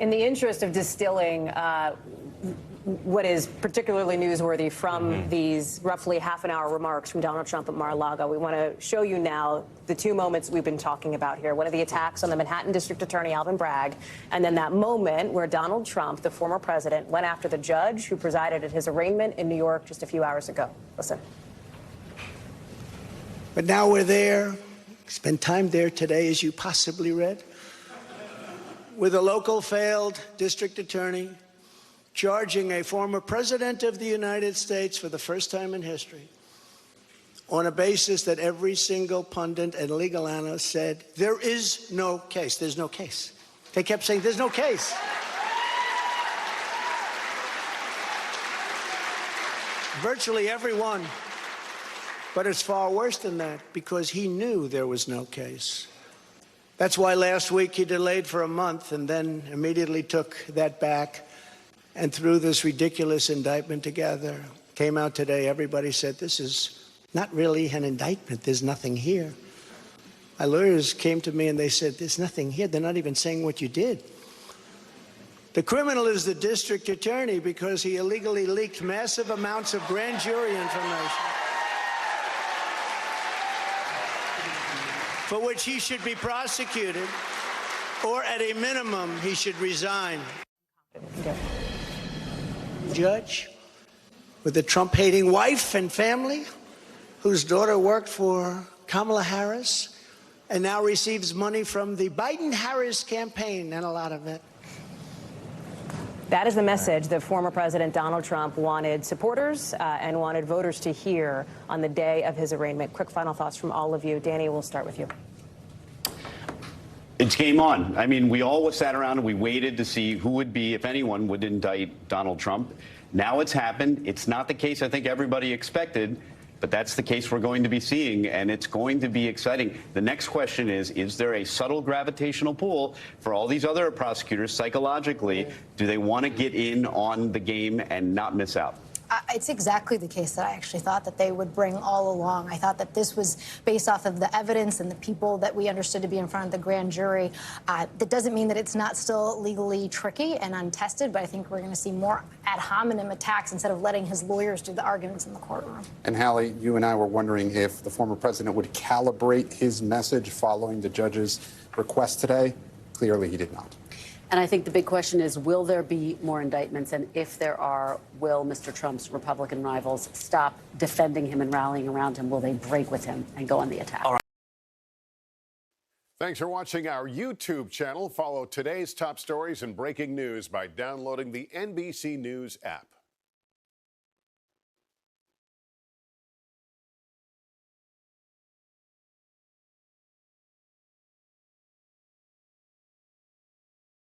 In the interest of distilling what is particularly newsworthy from these roughly half-an-hour remarks from Donald Trump at Mar-a-Lago, we want to show you now the two moments we've been talking about here. One of the attacks on the Manhattan District Attorney Alvin Bragg, and then that moment where Donald Trump, the former president, went after the judge who presided at his arraignment in New York just a few hours ago. Listen. But now we're there. Spent time there today, as you possibly read, with a local failed district attorney charging a former president of the United States for the first time in history on a basis that every single pundit and legal analyst said, there is no case. There's no case. They kept saying, there's no case. Virtually everyone. But it's far worse than that, because he knew there was no case. That's why last week he delayed for a month and then immediately took that back and threw this ridiculous indictment together. Came out today, everybody said, this is not really an indictment. There's nothing here. My lawyers came to me and they said, there's nothing here. They're not even saying what you did. The criminal is the district attorney because he illegally leaked massive amounts of grand jury information, for which he should be prosecuted, or at a minimum, he should resign. Judge with a Trump-hating wife and family, whose daughter worked for Kamala Harris and now receives money from the Biden-Harris campaign, and a lot of it. That is the message that former President Donald Trump wanted supporters and wanted voters to hear on the day of his arraignment. Quick final thoughts from all of you. Danny, we'll start with you. It's game on. I mean, we all sat around and we waited to see who would be, if anyone, would indict Donald Trump. Now it's happened. It's not the case I think everybody expected, but that's the case we're going to be seeing, and it's going to be exciting. The next question is there a subtle gravitational pull for all these other prosecutors psychologically? Do they want to get in on the game and not miss out? It's exactly the case that I actually thought that they would bring all along. I thought that this was based off of the evidence and the people that we understood to be in front of the grand jury. That doesn't mean that it's not still legally tricky and untested, but I think we're going to see more ad hominem attacks instead of letting his lawyers do the arguments in the courtroom. And Hallie, you and I were wondering if the former president would calibrate his message following the judge's request today. Clearly, he did not. And I think the big question is, will there be more indictments? And if there are, will Mr. Trump's Republican rivals stop defending him and rallying around him? Will they break with him and go on the attack? All right. Thanks for watching our YouTube channel. Follow today's top stories and breaking news by downloading the NBC News app.